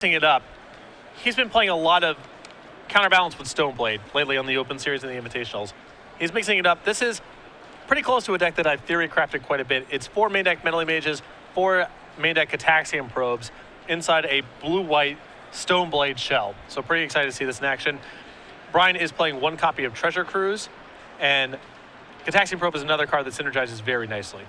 it up. He's been playing a lot of Counterbalance with Stoneblade lately on the Open Series and the Invitationals. He's mixing it up. This is pretty close to a deck that I've theory crafted quite a bit. It's 4 main deck Meddling Mages, 4 main deck Cataxian Probes inside a blue-white Stoneblade shell. So pretty excited to see this in action. Brian is playing 1 copy of Treasure Cruise, and Cataxian Probe is another card that synergizes very nicely.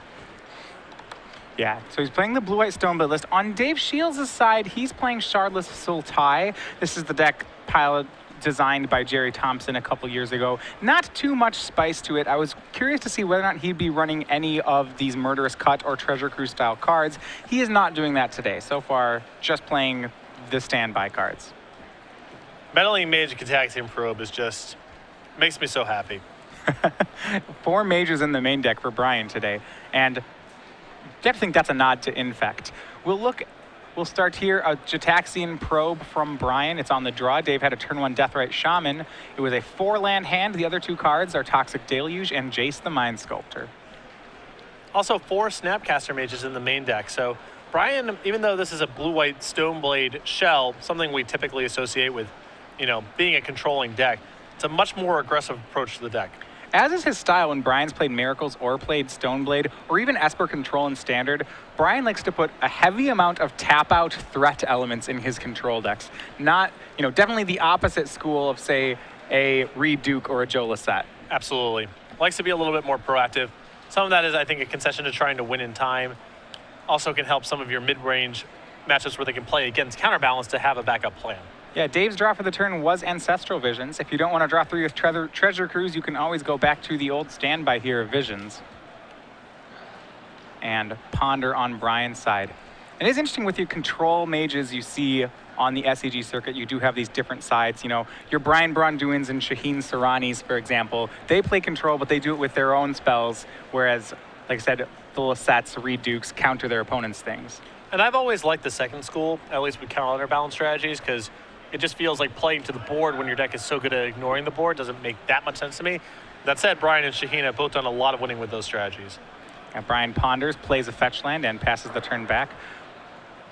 Yeah, so he's playing the blue-white Stoneblade list. On Dave Shiels' side, he's playing Shardless Sultai. This is the deck pilot designed by Jerry Thompson a couple years ago. Not too much spice to it. I was curious to see whether or not he'd be running any of these Murderous Cut or Treasure Cruise style cards. He is not doing that today. So far, just playing the standby cards. Meddling Mage Cataxian Probe is just, makes me so happy. 4 mages in the main deck for Brian today. And I think that's a nod to Infect. We'll start here, a Cataxian Probe from Brian. It's on the draw. Dave had a turn 1 Deathrite Shaman. It was a 4-land hand. The other 2 cards are Toxic Deluge and Jace the Mind Sculptor. Also 4 Snapcaster Mages in the main deck. So Brian, even though this is a blue-white Stoneblade shell, something we typically associate with, being a controlling deck, it's a much more aggressive approach to the deck. As is his style when Brian's played Miracles or played Stoneblade or even Esper Control in Standard, Brian likes to put a heavy amount of tap-out threat elements in his control decks. Not, definitely the opposite school of, say, a Reed Duke or a Joe Lissette. Absolutely. Likes to be a little bit more proactive. Some of that is, I think, a concession to trying to win in time. Also can help some of your mid-range matchups where they can play against Counterbalance to have a backup plan. Yeah, Dave's draw for the turn was Ancestral Visions. If you don't want to draw 3 with Treasure Cruise, you can always go back to the old standby here of Visions. And Ponder on Brian's side. It is interesting with your control mages you see on the SCG circuit, you do have these different sides. Your Brian Braun-Duins and Shaheen Saranis, for example, they play control, but they do it with their own spells, whereas, like I said, the Lissettes, Reed Dukes counter their opponent's things. And I've always liked the second school, at least with counterbalance strategies, because it just feels like playing to the board when your deck is so good at ignoring the board doesn't make that much sense to me. That said, Brian and Shaheen have both done a lot of winning with those strategies. And Brian ponders, plays a fetch land, and passes the turn back.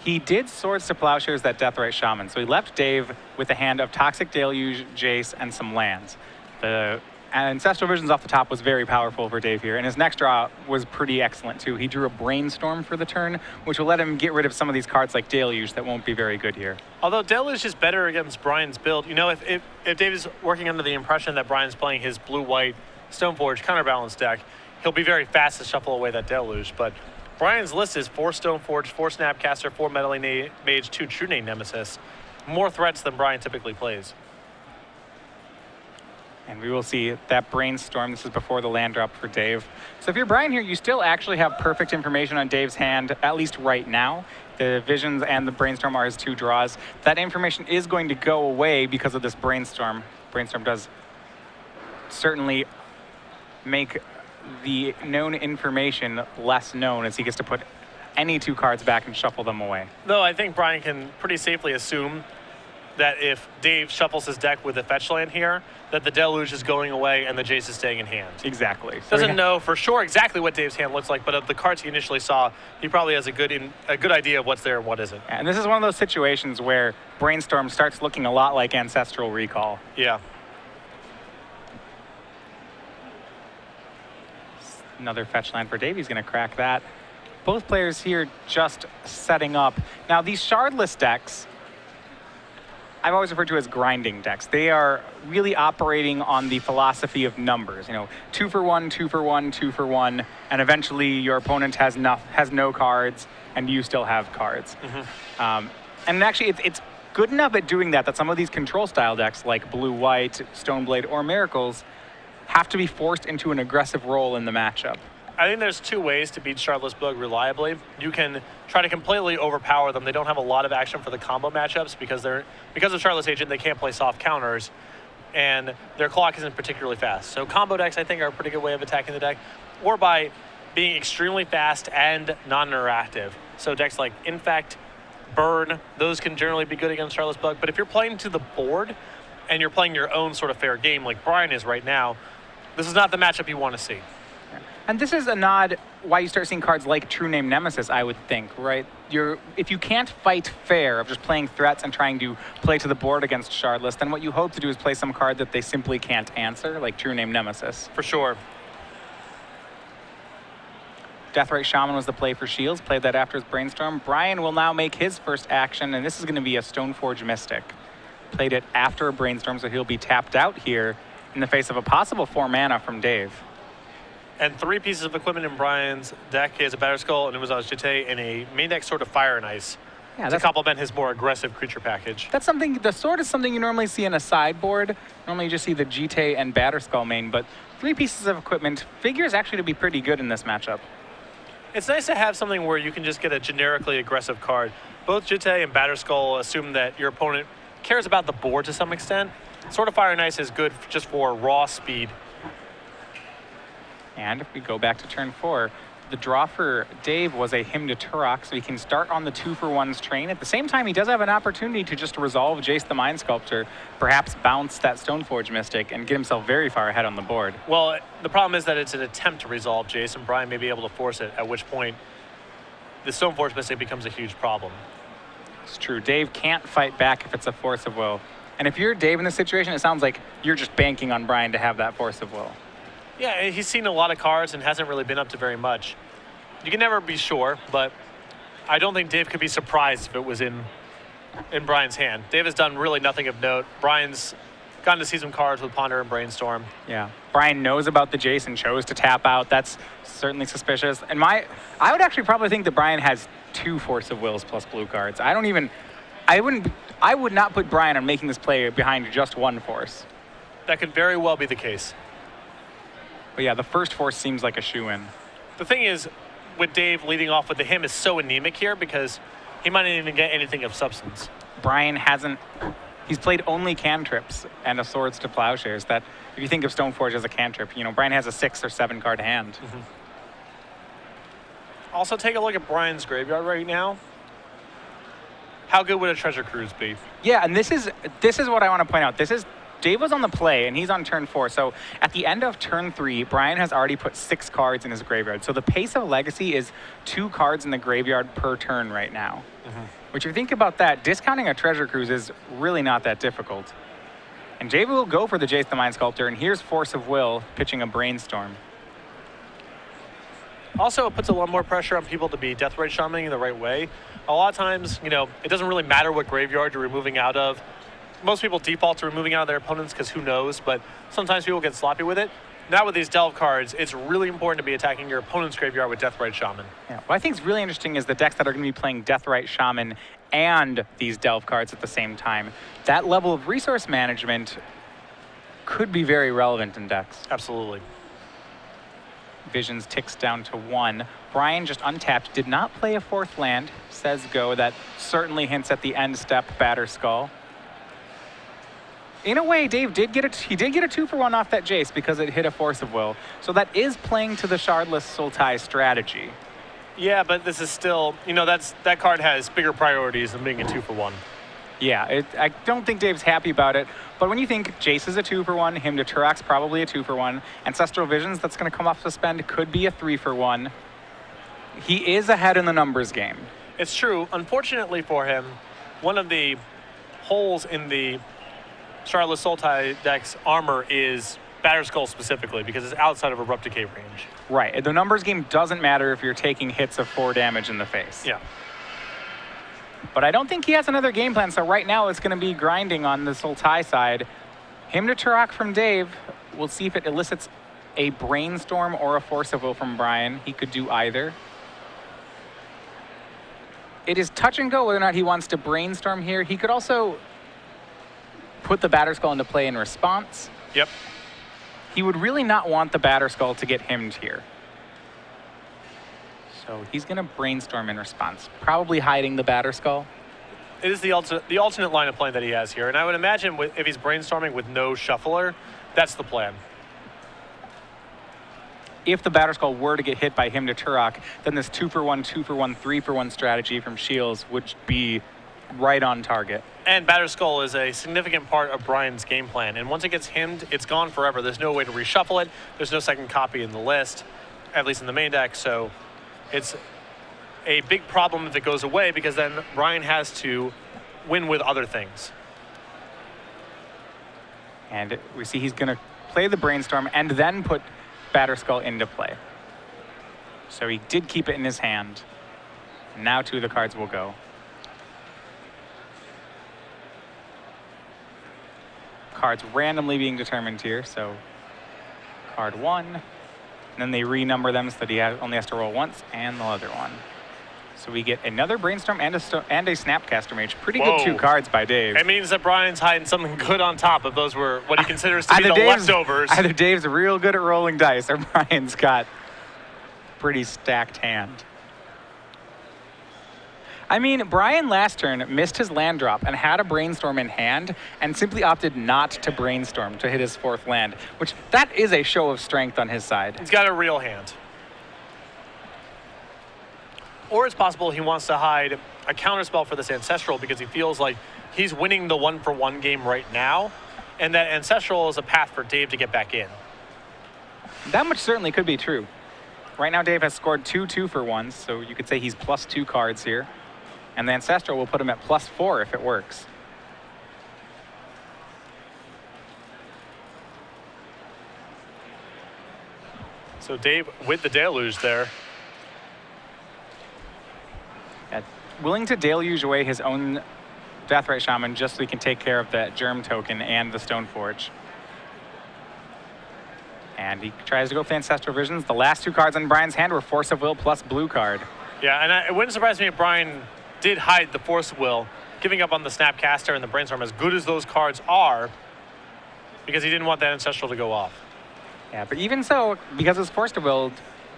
He did Swords to Plowshares that Deathrite Shaman, so he left Dave with a hand of Toxic Deluge, Jace, and some lands. The Ancestral Visions off the top was very powerful for Dave here, and his next draw was pretty excellent too. He drew a Brainstorm for the turn, which will let him get rid of some of these cards like Deluge that won't be very good here. Although Deluge is better against Brian's build, if Dave is working under the impression that Brian's playing his blue-white Stoneforge Counterbalance deck, he'll be very fast to shuffle away that Deluge, but Brian's list is 4 Stoneforge, 4 Snapcaster, 4 Meddling Mage, 2 True Name Nemesis. More threats than Brian typically plays. And we will see that Brainstorm. This is before the land drop for Dave. So if you're Brian here, you still actually have perfect information on Dave's hand, at least right now. The Visions and the Brainstorm are his 2 draws. That information is going to go away because of this Brainstorm. Brainstorm does certainly make the known information less known as he gets to put any 2 cards back and shuffle them away. Though I think Brian can pretty safely assume that if Dave shuffles his deck with a fetch land here, that the Deluge is going away and the Jace is staying in hand. Exactly. So doesn't know for sure exactly what Dave's hand looks like, but of the cards he initially saw, he probably has a good idea of what's there and what isn't. And this is one of those situations where Brainstorm starts looking a lot like Ancestral Recall. Yeah. Another fetch land for Dave. He's going to crack that. Both players here just setting up. Now, these Shardless decks, I've always referred to as grinding decks. They are really operating on the philosophy of numbers. 2 for 1, 2 for 1, 2 for 1, and eventually your opponent has no cards, and you still have cards. Mm-hmm. And actually, it's good enough at doing that some of these control style decks, like Blue-White, Stoneblade, or Miracles, have to be forced into an aggressive role in the matchup. I think there's 2 ways to beat Shardless Bug reliably. You can try to completely overpower them. They don't have a lot of action for the combo matchups because of Shardless Agent, they can't play soft counters, and their clock isn't particularly fast. So combo decks, I think, are a pretty good way of attacking the deck, or by being extremely fast and non-interactive. So decks like Infect, Burn, those can generally be good against Shardless Bug. But if you're playing to the board and you're playing your own sort of fair game like Brian is right now, this is not the matchup you want to see. And this is a nod why you start seeing cards like True Name Nemesis, I would think, right? If you can't fight fair of just playing threats and trying to play to the board against Shardless, then what you hope to do is play some card that they simply can't answer, like True Name Nemesis. For sure. Deathrite Shaman was the play for Shiels, played that after his Brainstorm. Brian will now make his first action, and this is going to be a Stoneforge Mystic. Played it after a Brainstorm, so he'll be tapped out here in the face of a possible 4 mana from Dave. And 3 pieces of equipment in Brian's deck. He has a Batterskull, an Umazaz Jite, and a main deck Sword of Fire and Ice to complement his more aggressive creature package. That's something, the Sword is something you normally see in a sideboard. Normally you just see the Jite and Batterskull main, but 3 pieces of equipment figures actually to be pretty good in this matchup. It's nice to have something where you can just get a generically aggressive card. Both Jite and Batterskull assume that your opponent cares about the board to some extent. Sword of Fire and Ice is good just for raw speed. And if we go back to turn 4, the draw for Dave was a Hymn to Turok, so he can start on the 2-for-1s train. At the same time, he does have an opportunity to just resolve Jace the Mind Sculptor, perhaps bounce that Stoneforge Mystic, and get himself very far ahead on the board. Well, the problem is that it's an attempt to resolve Jace, and Brian may be able to force it, at which point the Stoneforge Mystic becomes a huge problem. It's true. Dave can't fight back if it's a Force of Will. And if you're Dave in this situation, it sounds like you're just banking on Brian to have that Force of Will. Yeah, he's seen a lot of cards and hasn't really been up to very much. You can never be sure, but I don't think Dave could be surprised if it was in Brian's hand. Dave has done really nothing of note. Brian's gotten to see some cards with Ponder and Brainstorm. Yeah, Brian knows about the Jace and chose to tap out. That's certainly suspicious. And I would actually probably think that Brian has 2 Force of Wills plus blue cards. I would not put Brian on making this play behind just 1 Force. That could very well be the case. But yeah, the first Force seems like a shoo-in. The thing is, with Dave leading off with the Hymn is so anemic here because he might not even get anything of substance. Brian he's played only cantrips and a Swords to Plowshares. That, if you think of Stoneforge as a cantrip, Brian has a 6 or 7 card hand. Mm-hmm. Also, take a look at Brian's graveyard right now. How good would a Treasure Cruise be? Yeah, and this is what I want to point out. Dave was on the play, and he's on turn 4. So at the end of turn 3, Brian has already put 6 cards in his graveyard. So the pace of Legacy is 2 cards in the graveyard per turn right now. Mm-hmm. Which, if you think about that, discounting a Treasure Cruise is really not that difficult. And Dave will go for the Jace the Mind Sculptor, and here's Force of Will pitching a Brainstorm. Also, it puts a lot more pressure on people to be Deathrite Shamaning the right way. A lot of times, it doesn't really matter what graveyard you're removing out of. Most people default to removing out of their opponents because who knows, but sometimes people get sloppy with it. Now with these Delve cards, it's really important to be attacking your opponent's graveyard with Deathrite Shaman. Yeah, what I think is really interesting is the decks that are going to be playing Deathrite Shaman and these Delve cards at the same time. That level of resource management could be very relevant in decks. Absolutely. Visions ticks down to 1. Brian just untapped, did not play a 4th land, says go. That certainly hints at the end step Batterskull. In a way, Dave did get a 2-for-1 off that Jace because it hit a Force of Will. So that is playing to the Shardless Sultai strategy. Yeah, but this is still, that card has bigger priorities than being a 2-for-1. Yeah, I don't think Dave's happy about it. But when you think Jace is a 2-for-1, Hymn to Turok's probably a 2-for-1, Ancestral Visions that's going to come off suspend could be a 3-for-1. He is ahead in the numbers game. It's true. Unfortunately for him, one of the holes in the Shardless Sultai deck's armor is Batterskull specifically because it's outside of Abrupt Decay range. Right. The numbers game doesn't matter if you're taking hits of 4 damage in the face. Yeah. But I don't think he has another game plan, so right now it's going to be grinding on the Sultai side. Hymn to Turok from Dave. We'll see if it elicits a Brainstorm or a Force of Will from Brian. He could do either. It is touch and go whether or not he wants to Brainstorm here. He could also put the Batterskull into play in response. Yep. He would really not want the Batterskull to get hymned here. So he's going to Brainstorm in response, probably hiding the Batterskull. It is the alternate line of play that he has here, and I would imagine if he's Brainstorming with no Shuffler, that's the plan. If the Batterskull were to get hit by Hymn to Turok, then this 2-for-1, 2-for-1, 3-for-1 strategy from Shiels would be right on target. And Batterskull is a significant part of Brian's game plan. And once it gets hymned, it's gone forever. There's no way to reshuffle it. There's no second copy in the list. at least in the main deck. So it's a big problem if it goes away, because then Brian has to win with other things. And we see he's going to play the Brainstorm and then put Batterskull into play. So he did keep it in his hand. Now 2 of the cards will go. Cards randomly being determined here, so card 1, and then they renumber them so that he only has to roll once, and the other one. So we get another Brainstorm and a Snapcaster Mage. Pretty good 2 cards by Dave. It means that Brian's hiding something good on top of those were what he considers to be the leftovers. Either Dave's real good at rolling dice, or Brian's got pretty stacked hand. I mean, Brian last turn missed his land drop and had a Brainstorm in hand and simply opted not to Brainstorm to hit his 4th land, which that is a show of strength on his side. He's got a real hand. Or it's possible he wants to hide a counterspell for this Ancestral because he feels like he's winning the 1-for-1 game right now, and that Ancestral is a path for Dave to get back in. That much certainly could be true. Right now, Dave has scored 2 2-for-1s, so you could say he's +2 cards here. And the Ancestral will put him at +4 if it works. So Dave with the Deluge there. Willing to deluge away his own Deathrite Shaman just so he can take care of that Germ token and the Stoneforge. And he tries to go for the Ancestral Visions. The last 2 cards on Brian's hand were Force of Will plus blue card. Yeah, and it wouldn't surprise me if Brian did hide the Force of Will, giving up on the Snapcaster and the Brainstorm, as good as those cards are, because he didn't want that Ancestral to go off. Yeah, but even so, because it's Force of Will,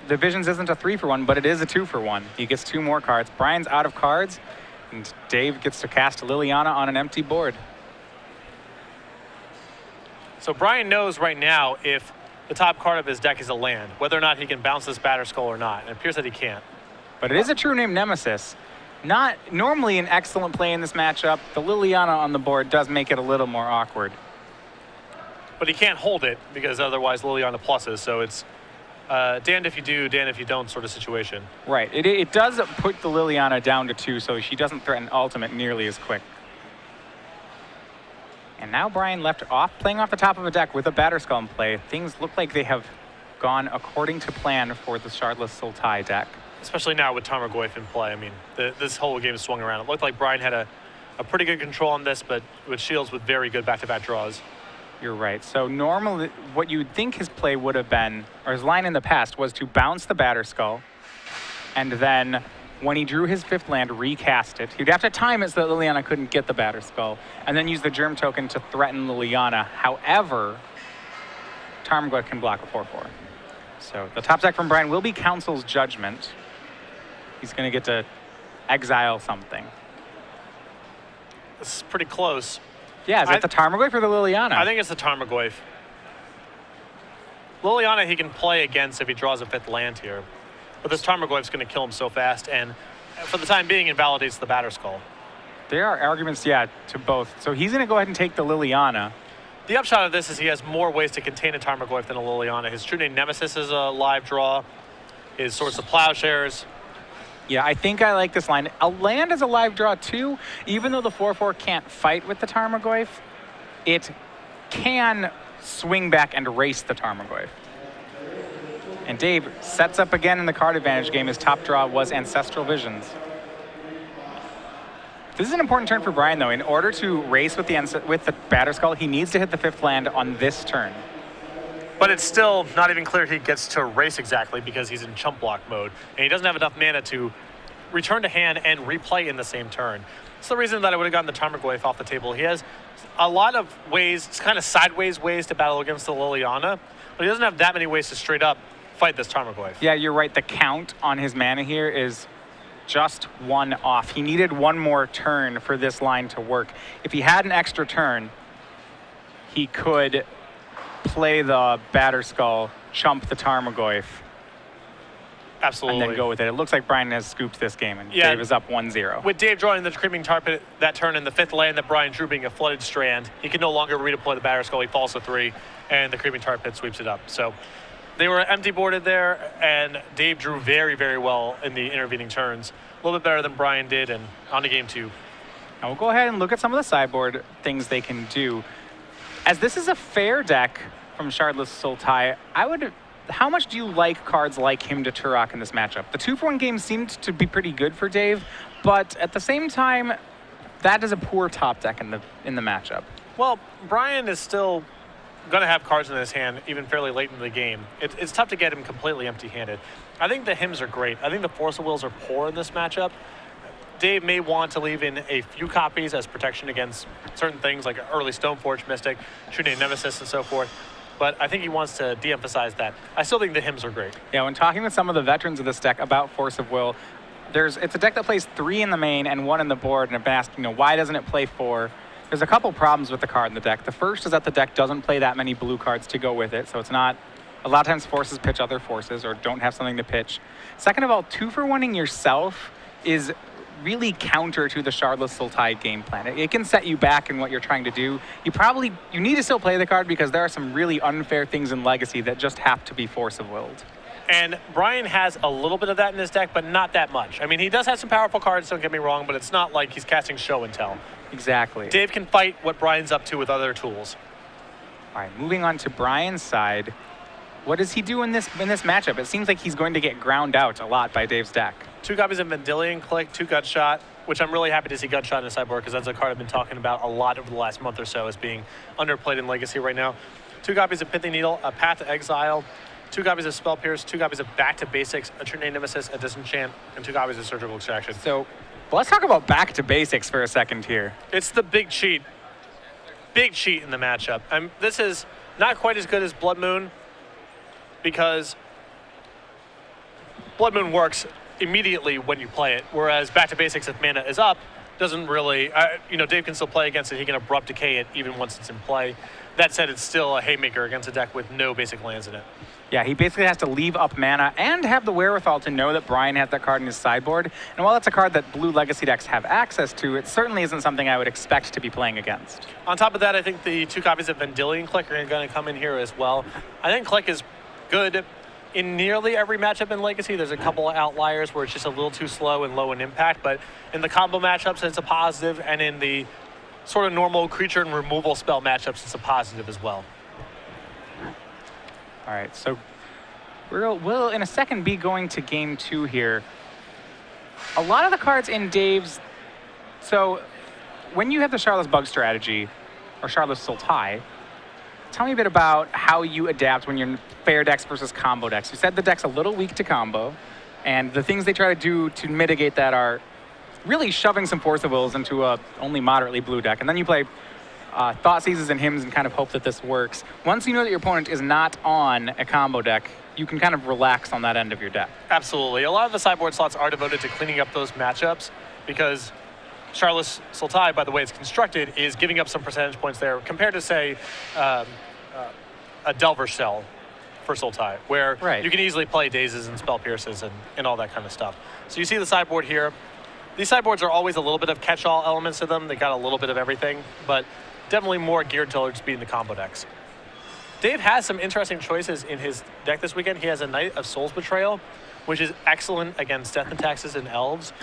the Visions isn't a 3-for-1, but it is a 2-for-1. He gets 2 more cards. Brian's out of cards, and Dave gets to cast Liliana on an empty board. So Brian knows right now if the top card of his deck is a land, whether or not he can bounce this Batterskull or not. And it appears that he can't. But it is a true name Nemesis. Not normally an excellent play in this matchup. The Liliana on the board does make it a little more awkward. But he can't hold it because otherwise Liliana pluses. So it's damned if you do, damned if you don't sort of situation. Right. It does put the Liliana down to 2, so she doesn't threaten ultimate nearly as quick. And now Brian left off, playing off the top of a deck with a Batterskull in play. Things look like they have gone according to plan for the Shardless Sultai deck. Especially now with Tarmogoyf in play. I mean, this whole game swung around. It looked like Brian had a pretty good control on this, but with Shiels with very good back-to-back draws. You're right. So normally, what you'd think his play would have been, or his line in the past, was to bounce the Batterskull, and then when he drew his 5th land, recast it. He'd have to time it so that Liliana couldn't get the Batterskull, and then use the Germ token to threaten Liliana. However, Tarmogoyf can block a 4/4. So the top deck from Brian will be Council's Judgment. He's going to get to exile something. This is pretty close. Yeah, is it the Tarmogoyf or the Liliana? I think it's the Tarmogoyf. Liliana he can play against if he draws a 5th land here. But this Tarmogoyf's going to kill him so fast, and for the time being, invalidates the Batterskull. There are arguments, yeah, to both. So he's going to go ahead and take the Liliana. The upshot of this is he has more ways to contain a Tarmogoyf than a Liliana. His true name Nemesis is a live draw. His Swords of Plowshares. Yeah, I think I like this line. A land is a live draw too. Even though the 4/4 can't fight with the Tarmogoyf, it can swing back and race the Tarmogoyf. And Dave sets up again in the card advantage game. His top draw was Ancestral Visions. This is an important turn for Brian, though. In order to race with the Batterskull, he needs to hit the 5th land on this turn. But it's still not even clear he gets to race exactly because he's in chump block mode. And he doesn't have enough mana to return to hand and replay in the same turn. It's the reason that I would have gotten the Tarmogoyf off the table. He has a lot of ways, it's kind of sideways ways to battle against the Liliana, but he doesn't have that many ways to straight up fight this Tarmogoyf. Yeah, you're right. The count on his mana here is just 1 off. He needed 1 more turn for this line to work. If he had an extra turn, he could play the Batterskull, chump the Tarmogoyf. Absolutely. And then go with it. It looks like Brian has scooped this game, and Dave is up 1-0. With Dave drawing the Creeping Tar Pit that turn and the 5th land that Brian drew being a Flooded Strand, he can no longer redeploy the Batterskull. He falls to 3, and the Creeping Tar Pit sweeps it up. So They were empty boarded there, and Dave drew very, very well in the intervening turns. A little bit better than Brian did, and on to game 2. Now we'll go ahead and look at some of the sideboard things they can do. As this is a fair deck from Shardless Sultai, how much do you like cards like him to Turok in this matchup? The 2-for-1 game seemed to be pretty good for Dave, but at the same time, that is a poor top deck in the matchup. Well, Brian is still going to have cards in his hand even fairly late in the game. It's tough to get him completely empty-handed. I think the hymns are great. I think the Force of Wills are poor in this matchup. Dave may want to leave in a few copies as protection against certain things like early Stoneforge Mystic, shooting Nemesis and so forth. But I think he wants to de-emphasize that. I still think the hymns are great. Yeah, when talking with some of the veterans of this deck about Force of Will, it's a deck that plays 3 in the main and 1 in the board, and I've been asking, why doesn't it play 4? There's a couple problems with the card in the deck. The first is that the deck doesn't play that many blue cards to go with it, so it's not, a lot of times forces pitch other forces or don't have something to pitch. Second of all, 2-for-1ing yourself is really counter to the Shardless Sultai game plan. It can set you back in what you're trying to do. You need to still play the card because there are some really unfair things in Legacy that just have to be Force of Willed. And Brian has a little bit of that in his deck, but not that much. I mean, he does have some powerful cards, don't get me wrong, but it's not like he's casting Show and Tell. Exactly. Dave can fight what Brian's up to with other tools. All right, moving on to Brian's side. What does he do in this matchup? It seems like he's going to get ground out a lot by Dave's deck. 2 copies of Vendilion Click, 2 Gutshot, which I'm really happy to see Gutshot in the sideboard because that's a card I've been talking about a lot over the last month or so as being underplayed in Legacy right now. 2 copies of Pithing Needle, a Path to Exile, 2 copies of Spell Pierce, 2 copies of Back to Basics, a Trinity Nemesis, a Disenchant, and 2 copies of Surgical Extraction. So let's talk about Back to Basics for a second here. It's the big cheat. Big cheat in the matchup. This is not quite as good as Blood Moon because Blood Moon works immediately when you play it, whereas Back to Basics, if mana is up, doesn't really, Dave can still play against it. He can Abrupt Decay it even once it's in play. That said, it's still a haymaker against a deck with no basic lands in it. Yeah, he basically has to leave up mana and have the wherewithal to know that Brian has that card in his sideboard. And while that's a card that blue Legacy decks have access to, it certainly isn't something I would expect to be playing against. On top of that, I think the 2 copies of Vendilion Click are going to come in here as well. I think Click is good in nearly every matchup in Legacy. There's a couple of outliers where it's just a little too slow and low in impact, but in the combo matchups, it's a positive, and in the sort of normal creature and removal spell matchups, it's a positive as well. All right, so we'll in a second be going to game 2 here. A lot of the cards in Dave's, so when you have the Shardless Bug strategy, or Shardless Sultai, tell me a bit about how you adapt when you're in fair decks versus combo decks. You said the deck's a little weak to combo, and the things they try to do to mitigate that are really shoving some Force of Wills into a only moderately blue deck. And then you play Thought Seizes and Hymns and kind of hope that this works. Once you know that your opponent is not on a combo deck, you can kind of relax on that end of your deck. Absolutely. A lot of the sideboard slots are devoted to cleaning up those matchups because Shardless Sultai, by the way it's constructed, is giving up some percentage points there compared to, say, a Delver Shell for Sultai, where you can easily play Dazes and Spell Pierces and all that kind of stuff. So you see the sideboard here. These sideboards are always a little bit of catch-all elements to them. They got a little bit of everything, but definitely more geared towards being the combo decks. Dave has some interesting choices in his deck this weekend. He has a Knight of Soul's Betrayal, which is excellent against Death and Taxes and Elves,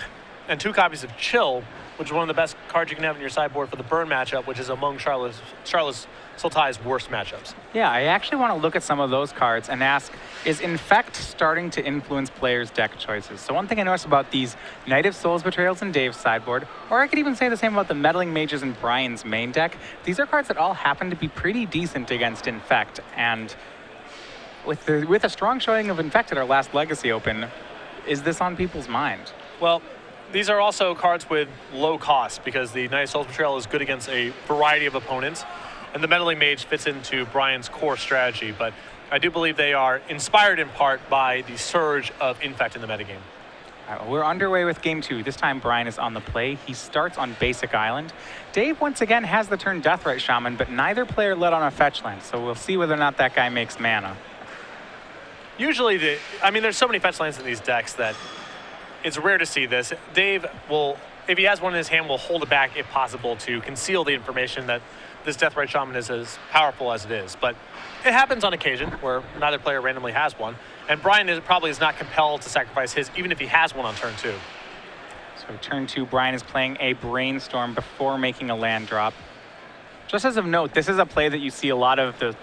and 2 copies of Chill, which is one of the best cards you can have in your sideboard for the burn matchup, which is among Shardless Sultai's worst matchups. Yeah, I actually want to look at some of those cards and ask, is Infect starting to influence players' deck choices? So one thing I noticed about these Knight of Soul's Betrayals in Dave's sideboard, or I could even say the same about the Meddling Mages in Brian's main deck, these are cards that all happen to be pretty decent against Infect, and with a strong showing of Infect at our last Legacy Open, is this on people's mind? Well, these are also cards with low cost because the Knight of Soul's Betrayal is good against a variety of opponents, and the Meddling Mage fits into Brian's core strategy, but I do believe they are inspired in part by the surge of Infect in the metagame. All right, well, we're underway with game 2. This time Brian is on the play. He starts on Basic Island. Dave once again has the turn Deathrite Shaman, but neither player led on a fetch land, so we'll see whether or not that guy makes mana. Usually, there's so many fetch lands in these decks that it's rare to see this. Dave will if he has one in his hand, will hold it back if possible to conceal the information that this Deathrite Shaman is as powerful as it is. But it happens on occasion where neither player randomly has one. And Brian probably is not compelled to sacrifice his, even if he has one on turn 2. So turn 2, Brian is playing a Brainstorm before making a land drop. Just as of note, this is a play that you see a lot of the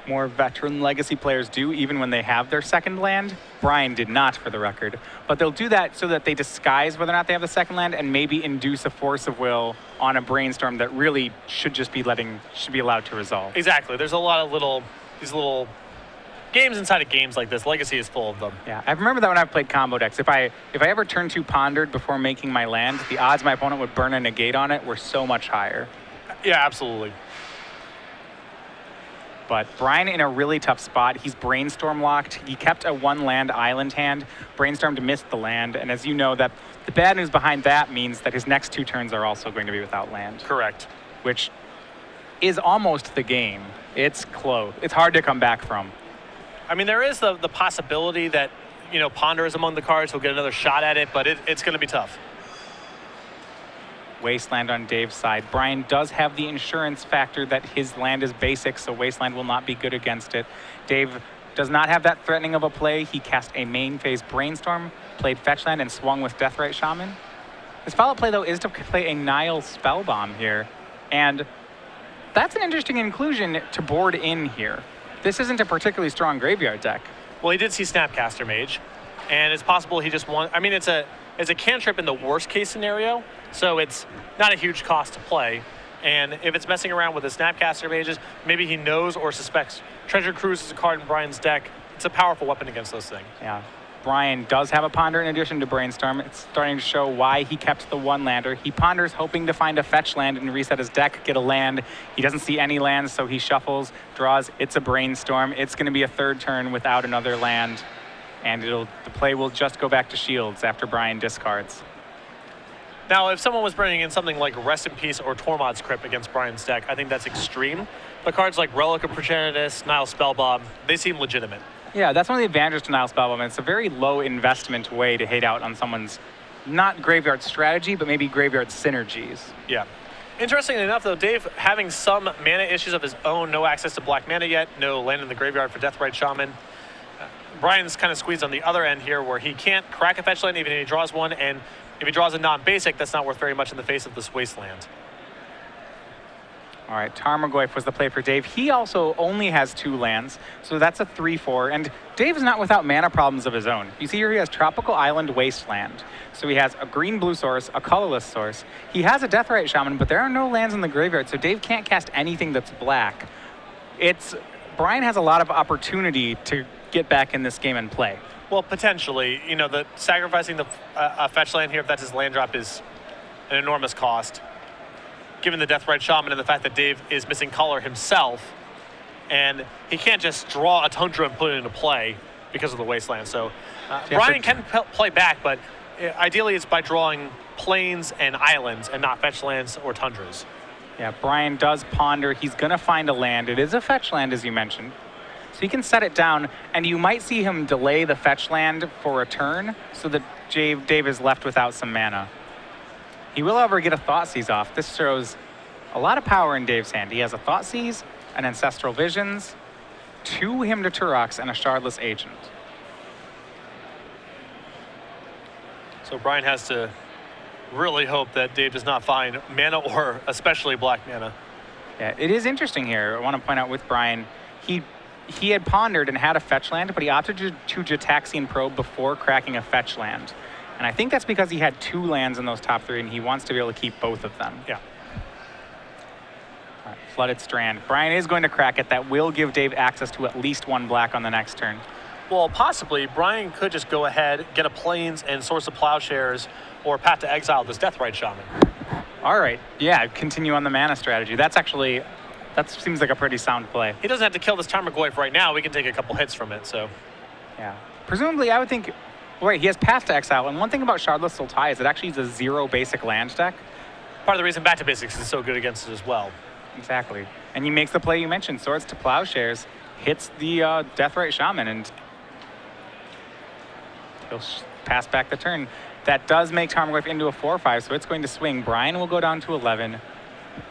more veteran legacy players do, even when they have their second land. Brian did not, for the record. But they'll do that so that they disguise whether or not they have the second land and maybe induce a force of will on a Brainstorm that really should just be allowed to resolve. Exactly. There's a lot of these little games inside of games like this. Legacy is full of them. Yeah, I remember that when I've played combo decks. If I ever turn 2 pondered before making my land, the odds my opponent would burn a negate on it were so much higher. Yeah, absolutely. But Brian in a really tough spot. He's Brainstorm locked. He kept a 1-land island hand. Brainstormed missed the land. And as you know, that the bad news behind that means that his next 2 turns are also going to be without land. Correct. Which is almost the game. It's close. It's hard to come back from. I mean, there is the possibility that, you know, Ponder is among the cards. He'll get another shot at it, but it's going to be tough. Wasteland on Dave's side. Brian does have the insurance factor that his land is basic, so Wasteland will not be good against it. Dave does not have that threatening of a play. He cast a main phase Brainstorm, played Fetchland, and swung with Deathrite Shaman. His follow-up play, though, is to play a Nile Spellbomb here, and that's an interesting inclusion to board in here. This isn't a particularly strong graveyard deck. Well, he did see Snapcaster Mage, and it's possible he just won. I mean, it's a cantrip in the worst case scenario, so it's not a huge cost to play. And if it's messing around with the Snapcaster Mages, maybe he knows or suspects Treasure Cruise is a card in Brian's deck. It's a powerful weapon against those things. Yeah. Brian does have a Ponder in addition to Brainstorm. It's starting to show why he kept the 1-lander. He ponders hoping to find a fetch land and reset his deck, get a land. He doesn't see any lands, so he shuffles, draws. It's a Brainstorm. It's going to be a 3rd turn without another land. And the play will just go back to Shields after Brian discards. Now, if someone was bringing in something like Rest in Peace or Tormod's Crypt against Brian's deck, I think that's extreme. But cards like Relic of Progenitus, Nile Spellbomb, they seem legitimate. Yeah, that's one of the advantages to Nile Spellbomb. It's a very low investment way to hate out on someone's not graveyard strategy, but maybe graveyard synergies. Yeah. Interestingly enough, though, Dave having some mana issues of his own, no access to black mana yet, no land in the graveyard for Deathrite Shaman. Brian's kind of squeezed on the other end here where he can't crack a fetch land even if he draws one, and if he draws a non-basic, that's not worth very much in the face of this Wasteland. All right, Tarmogoyf was the play for Dave. He also only has 2 lands, so that's a 3/4. And Dave is not without mana problems of his own. You see here he has Tropical Island Wasteland. So he has a green-blue source, a colorless source. He has a Deathrite Shaman, but there are no lands in the graveyard, so Dave can't cast anything that's black. Brian has a lot of opportunity to get back in this game and play. Well, potentially. You know, sacrificing a fetch land here, if that's his land drop, is an enormous cost. Given the Deathrite Shaman and the fact that Dave is missing color himself, and he can't just draw a Tundra and put it into play because of the Wasteland. So Brian can play back, but ideally it's by drawing plains and islands and not fetch lands or Tundras. Yeah, Brian does ponder. He's going to find a land. It is a fetch land, as you mentioned. So he can set it down, and you might see him delay the fetch land for a turn so that Dave is left without some mana. He will, however, get a Thoughtseize off. This shows a lot of power in Dave's hand. He has a Thoughtseize, an Ancestral Visions, 2 Hymn to Turox, and a Shardless Agent. So Brian has to really hope that Dave does not find mana or especially black mana. Yeah, it is interesting here. I want to point out with Brian, he had pondered and had a fetch land, but he opted to Gitaxian Probe before cracking a fetch land. And I think that's because he had 2 lands in those top 3, and he wants to be able to keep both of them. Yeah. All right, Flooded Strand. Brian is going to crack it. That will give Dave access to at least 1 black on the next turn. Well, possibly, Brian could just go ahead, get a Plains and Source of Plowshares, or Path to Exile this Deathrite Shaman. All right, yeah, continue on the mana strategy. That seems like a pretty sound play. He doesn't have to kill this Tarmogoyf right now. We can take a couple hits from it, so. Yeah. Presumably, I would think, wait, he has Path to Exile, and one thing about Shardless Sultai is it actually is a 0 basic land deck. Part of the reason Back to Basics is so good against it as well. Exactly. And he makes the play you mentioned, Swords to Plowshares, hits the Deathrite Shaman, and he'll pass back the turn. That does make Tarmogoyf into a 4/5, so it's going to swing. Brian will go down to 11.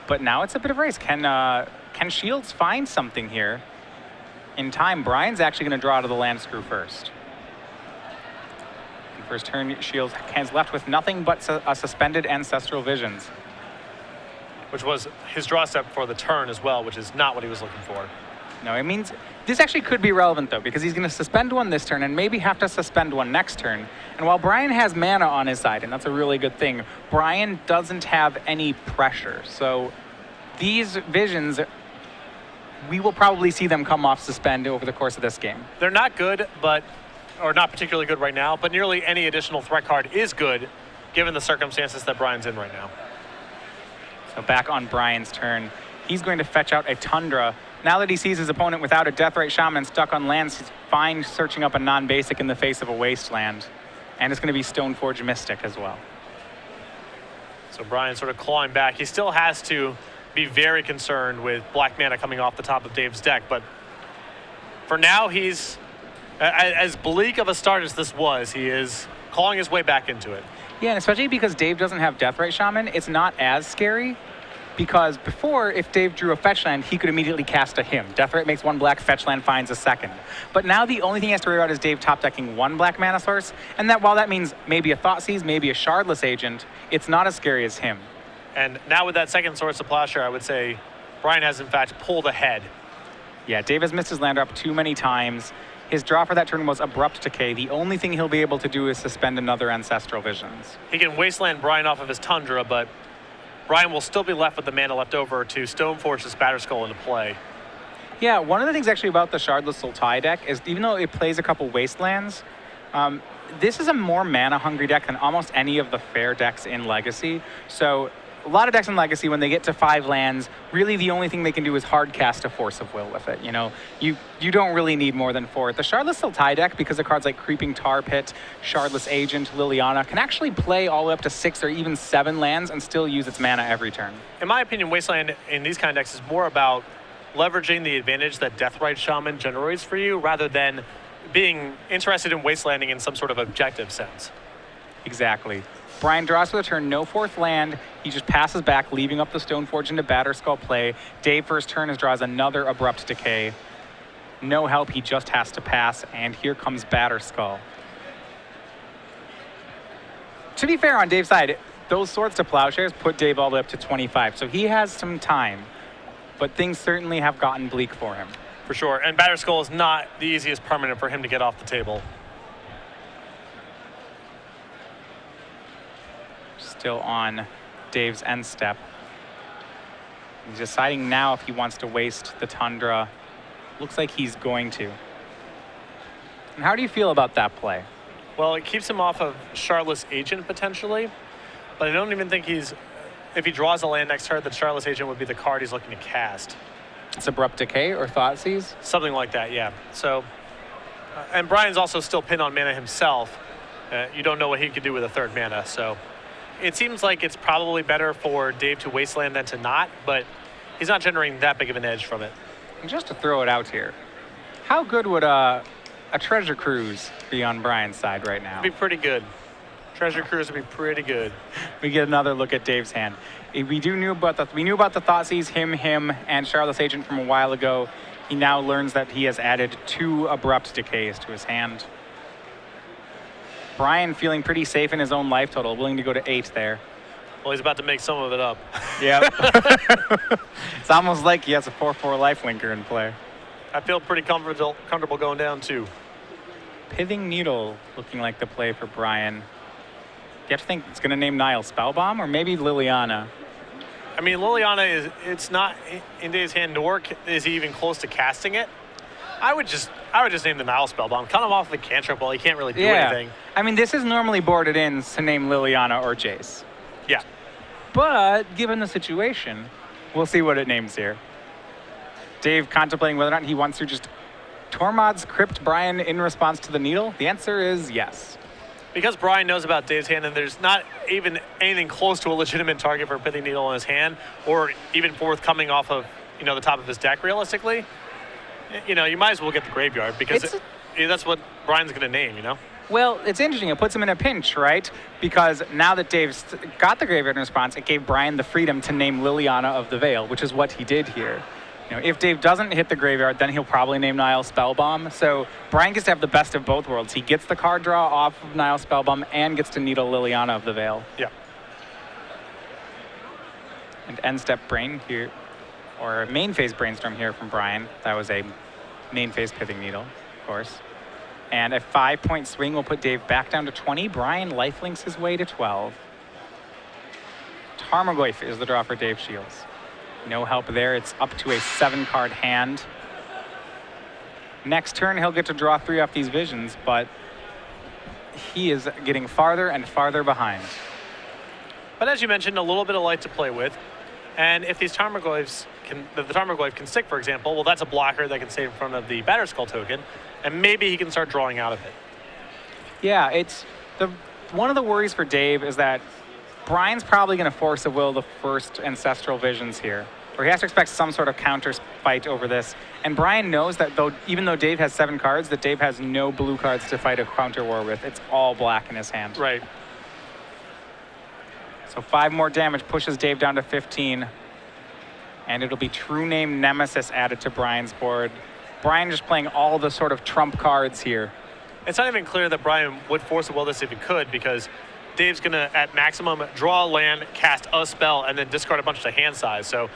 But now it's a bit of a race. Can Shields find something here in time? Brian's actually going to draw to the land screw first. And first turn, Shields is left with nothing but a suspended Ancestral Visions. Which was his draw step for the turn as well, which is not what he was looking for. No, it means this actually could be relevant, though, because he's going to suspend one this turn and maybe have to suspend one next turn. And while Brian has mana on his side, and that's a really good thing, Brian doesn't have any pressure. So these Visions, we will probably see them come off suspend over the course of this game. They're not good, or not particularly good right now, but nearly any additional threat card is good, given the circumstances that Brian's in right now. So back on Brian's turn, he's going to fetch out a Tundra. Now that he sees his opponent without a Deathrite Shaman stuck on lands, he's fine searching up a non-basic in the face of a Wasteland. And it's going to be Stoneforge Mystic as well. So Brian sort of clawing back. He still has to be very concerned with black mana coming off the top of Dave's deck, but for now, he's, as bleak of a start as this was, he is clawing his way back into it. Yeah, and especially because Dave doesn't have Deathrite Shaman, it's not as scary. Because before, if Dave drew a fetch land, he could immediately cast a him. Deathrite makes one black, fetch land finds a second. But now the only thing he has to worry about is Dave top decking one black mana source, and that while that means maybe a Thoughtseize, maybe a Shardless Agent, it's not as scary as him. And now with that second source of Plowshare, I would say Brian has in fact pulled ahead. Yeah, Dave has missed his land drop too many times. His draw for that turn was Abrupt Decay. The only thing he'll be able to do is suspend another Ancestral Visions. He can Wasteland Brian off of his Tundra, but Brian will still be left with the mana left over to Stoneforge this Batterskull into play. Yeah, one of the things actually about the Shardless Sultai deck is even though it plays a couple Wastelands, this is a more mana-hungry deck than almost any of the fair decks in Legacy. So a lot of decks in Legacy, when they get to 5 lands, really the only thing they can do is hard cast a Force of Will with it. You know, you don't really need more than 4. The Shardless Sultai deck, because of cards like Creeping Tar Pit, Shardless Agent, Liliana, can actually play all the way up to 6 or even 7 lands and still use its mana every turn. In my opinion, Wasteland in these kind of decks is more about leveraging the advantage that Deathrite Shaman generates for you rather than being interested in Wastelanding in some sort of objective sense. Exactly. Brian draws for the turn, no 4th land. He just passes back, leaving up the Stoneforge into Batterskull play. Dave first turn draws another Abrupt Decay. No help, he just has to pass, and here comes Batterskull. To be fair, on Dave's side, those Swords to Plowshares put Dave all the way up to 25, so he has some time, but things certainly have gotten bleak for him. For sure, and Batterskull is not the easiest permanent for him to get off the table. Still on Dave's end step. He's deciding now if he wants to waste the Tundra. Looks like he's going to. And how do you feel about that play? Well, it keeps him off of Shardless Agent potentially, but I don't even think if he draws a land next turn, that Shardless Agent would be the card he's looking to cast. It's Abrupt Decay or Thoughtseize? Something like that, yeah. So, and Brian's also still pinned on mana himself. You don't know what he could do with a 3rd mana, so it seems like it's probably better for Dave to Wasteland than to not, but he's not generating that big of an edge from it. And just to throw it out here, how good would a Treasure Cruise be on Brian's side right now? It'd be pretty good. Treasure Cruise would be pretty good. We get another look at Dave's hand. We knew about the Thoughtseize, him, and Shardless Agent from a while ago. He now learns that he has added 2 Abrupt Decays to his hand. Brian feeling pretty safe in his own life total, willing to go to 8 there. Well, he's about to make some of it up. Yep. It's almost like he has a 4/4 lifelinker in play. I feel pretty comfortable going down 2. Pithing Needle looking like the play for Brian. You have to think it's going to name Nile Spellbomb or maybe Liliana. I mean, Liliana it's not in Dave's hand, nor is he even close to casting it. I would just name the Nile Spellbomb. Cut him off the cantrip while he can't really do anything. I mean, this is normally boarded in to name Liliana or Jace. Yeah. But given the situation, we'll see what it names here. Dave contemplating whether or not he wants to just Tormod's Crypt Brian in response to the Needle. The answer is yes. Because Brian knows about Dave's hand and there's not even anything close to a legitimate target for Pithing Needle in his hand, or even forthcoming off of the top of his deck realistically, you might as well get the graveyard because that's what Brian's going to name, Well, it's interesting. It puts him in a pinch, right? Because now that Dave's got the graveyard in response, it gave Brian the freedom to name Liliana of the Veil, which is what he did here. If Dave doesn't hit the graveyard, then he'll probably name Nile Spellbomb. So Brian gets to have the best of both worlds. He gets the card draw off of Nile Spellbomb and gets to needle Liliana of the Veil. Yeah. And end step Brain here, or main phase Brainstorm here from Brian. That was a main phase Pithing Needle, of course. And a 5-point swing will put Dave back down to 20. Brian lifelinks his way to 12. Tarmogoyf is the draw for Dave Shiels. No help there. It's up to a 7-card hand. Next turn, he'll get to draw 3 off these visions, but he is getting farther and farther behind. But as you mentioned, a little bit of light to play with. And if these Tarmogoyfs the Tarmogoyf can stick, for example, well, that's a blocker that can stay in front of the Batterskull token, and maybe he can start drawing out of it. Yeah, it's one of the worries for Dave is that Brian's probably going to force a will the first Ancestral Visions here, where he has to expect some sort of counter fight over this. And Brian knows that even though Dave has 7 cards, that Dave has no blue cards to fight a counter war with. It's all black in his hand. Right. So 5 more damage pushes Dave down to 15. And it'll be True Name Nemesis added to Brian's board. Brian just playing all the sort of trump cards here. It's not even clear that Brian would force a will this if he could, because Dave's going to, at maximum, draw a land, cast a spell, and then discard a bunch of hand size. So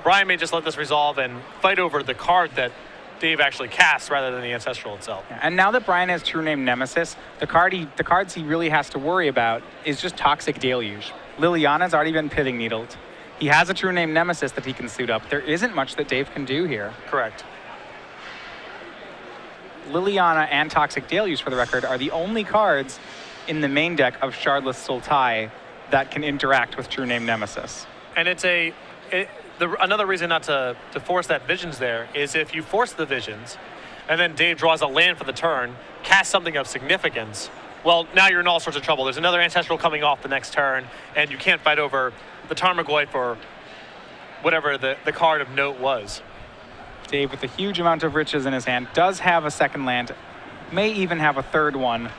Brian may just let this resolve and fight over the card that Dave actually casts rather than the Ancestral itself. And now that Brian has True Name Nemesis, the cards he really has to worry about is just Toxic Deluge. Liliana's already been Pithing Needled. He has a True Name Nemesis that he can suit up. There isn't much that Dave can do here. Correct. Liliana and Toxic Deluge, for the record, are the only cards in the main deck of Shardless Sultai that can interact with True Name Nemesis. And it's another reason not to force that Visions there is if you force the Visions, and then Dave draws a land for the turn, casts something of significance, well, now you're in all sorts of trouble. There's another Ancestral coming off the next turn, and you can't fight over the Tarmogoyf or whatever the card of note was. Dave, with a huge amount of riches in his hand, does have a second land, may even have a third one.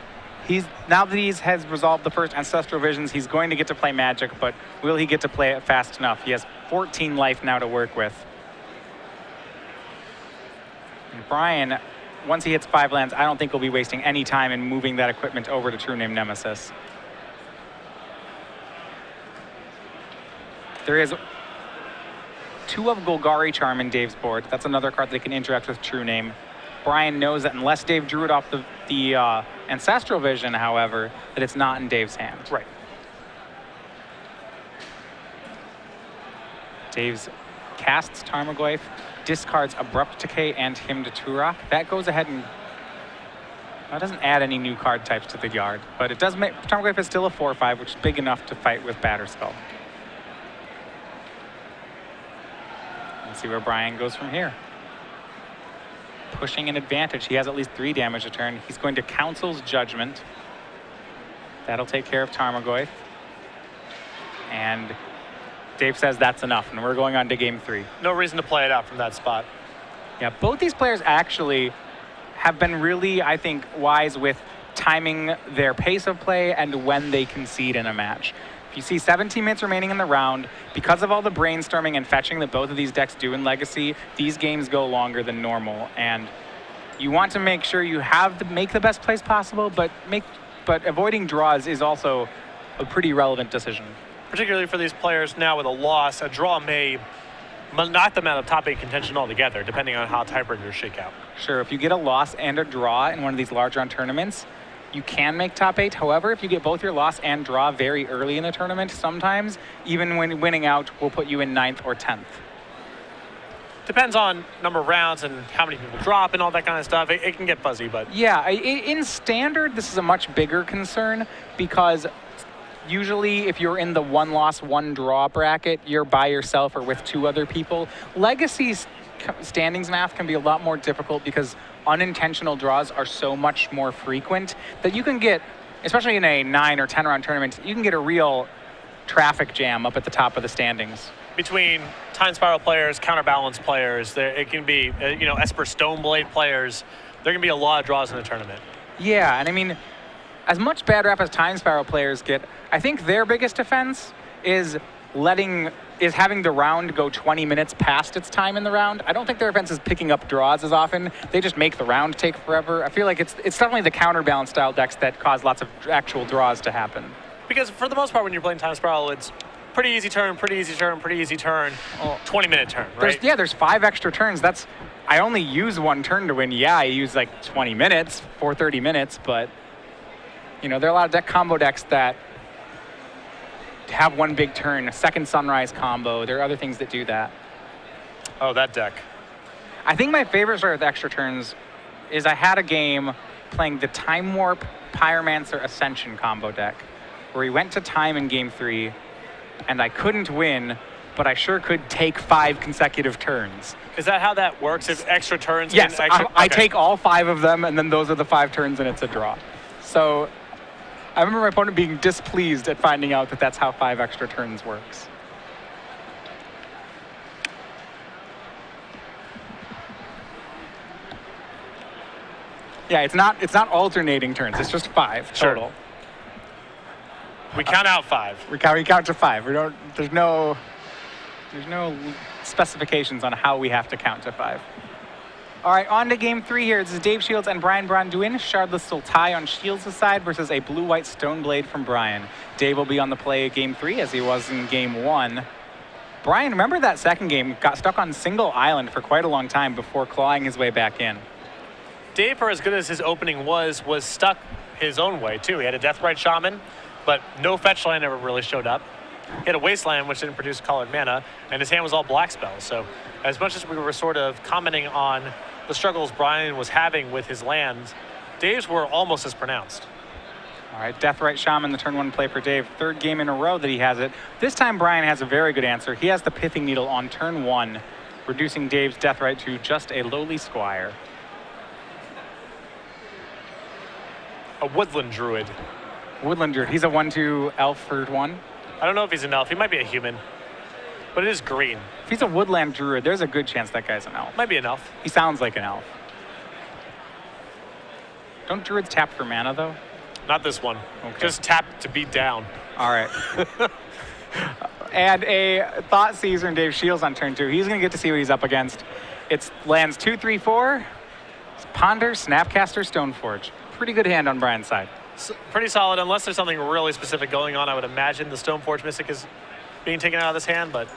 Now that he has resolved the first Ancestral Visions, he's going to get to play Magic, but will he get to play it fast enough? He has 14 life now to work with. And Brian, once he hits 5 lands, I don't think he'll be wasting any time in moving that equipment over to True Name Nemesis. There is 2 of Golgari Charm in Dave's board. That's another card that can interact with True Name. Brian knows that unless Dave drew it off the Ancestral Vision, however, that it's not in Dave's hand. Right. Dave's casts Tarmogoyf, discards Abrupt Decay and Hymn to Turok. That goes ahead and that doesn't add any new card types to the yard, but it does make Tarmogoyf is still a 4/5, which is big enough to fight with Batterskull. Let's see where Brian goes from here. Pushing an advantage. He has at least 3 damage a turn. He's going to Council's Judgment. That'll take care of Tarmogoyf. And Dave says that's enough, and we're going on to game 3. No reason to play it out from that spot. Yeah, both these players actually have been really, I think, wise with timing their pace of play and when they concede in a match. If you see 17 minutes remaining in the round, because of all the brainstorming and fetching that both of these decks do in Legacy, these games go longer than normal. And you want to make sure you make the best plays possible, but avoiding draws is also a pretty relevant decision. Particularly for these players now with a loss, a draw may knock them out of top 8 contention altogether, depending on how tiebreakers shake out. Sure, if you get a loss and a draw in one of these large round tournaments, you can make top 8. However, if you get both your loss and draw very early in the tournament, sometimes, even when winning out, will put you in 9th or 10th. Depends on number of rounds and how many people drop and all that kind of stuff. It can get fuzzy, but... Yeah, in Standard, this is a much bigger concern because usually if you're in the 1 loss, 1 draw bracket, you're by yourself or with 2 other people. Legacy's standings math can be a lot more difficult because unintentional draws are so much more frequent that you can get, especially in a 9 or 10 round tournament, you can get a real traffic jam up at the top of the standings. Between Time Spiral players, Counterbalance players, it can be, Esper Stoneblade players, there can be a lot of draws in the tournament. Yeah, and I mean, as much bad rap as Time Spiral players get, I think their biggest defense is having the round go 20 minutes past its time in the round. I don't think their defense is picking up draws as often. They just make the round take forever. I feel like it's definitely the counterbalance style decks that cause lots of actual draws to happen. Because for the most part, when you're playing Time Spiral, it's pretty easy turn, pretty easy turn, pretty easy turn, 20-minute turn, right? There's 5 extra turns. I only use 1 turn to win. Yeah, I use like 20 minutes, 30 minutes, but there are a lot of combo decks that have 1 big turn, a second Sunrise combo. There are other things that do that. Oh, that deck. I think my favorite sort of extra turns is I had a game playing the Time Warp Pyromancer Ascension combo deck, where he went to time in game 3, and I couldn't win, but I sure could take 5 consecutive turns. Is that how that works? If extra turns? Yes, I okay. take all 5 of them, and then those are the 5 turns, and it's a draw. So I remember my opponent being displeased at finding out that that's how 5 extra turns works. Yeah, it's not alternating turns. It's just 5 total. Sure. We count out 5. We count to 5. There's no specifications on how we have to count to 5. All right, on to game 3 here. This is Dave Shiels and Brian Braun-Duin. Shardless Sultai on Shiels' side versus a blue-white Stoneblade from Brian. Dave will be on the play game 3 as he was in game 1. Brian, remember that second game, got stuck on single island for quite a long time before clawing his way back in. Dave, for as good as his opening was stuck his own way, too. He had a Deathrite Shaman, but no fetch land ever really showed up. He had a Wasteland, which didn't produce colored mana, and his hand was all black spells. So as much as we were sort of commenting on the struggles Brian was having with his lands, Dave's were almost as pronounced. All right, Deathrite Shaman, the turn 1 play for Dave. 3rd game in a row that he has it. This time Brian has a very good answer. He has the Pithing Needle on turn 1, reducing Dave's Deathrite to just a lowly Squire. A Woodland Druid. Woodland Druid. He's a 1/2 elf for 1. I don't know if he's an elf. He might be a human, but it is green. If he's a Woodland Druid, there's a good chance that guy's an elf. Might be an elf. He sounds like an elf. Don't Druids tap for mana, though? Not this one. Okay. Just tap to beat down. All right. And a Thoughtseizer and Dave Shiels on turn 2. He's going to get to see what he's up against. It's lands 2, 3, 4. It's Ponder, Snapcaster, Stoneforge. Pretty good hand on Brian's side. Pretty solid, unless there's something really specific going on. I would imagine the Stoneforge Mystic is being taken out of this hand, but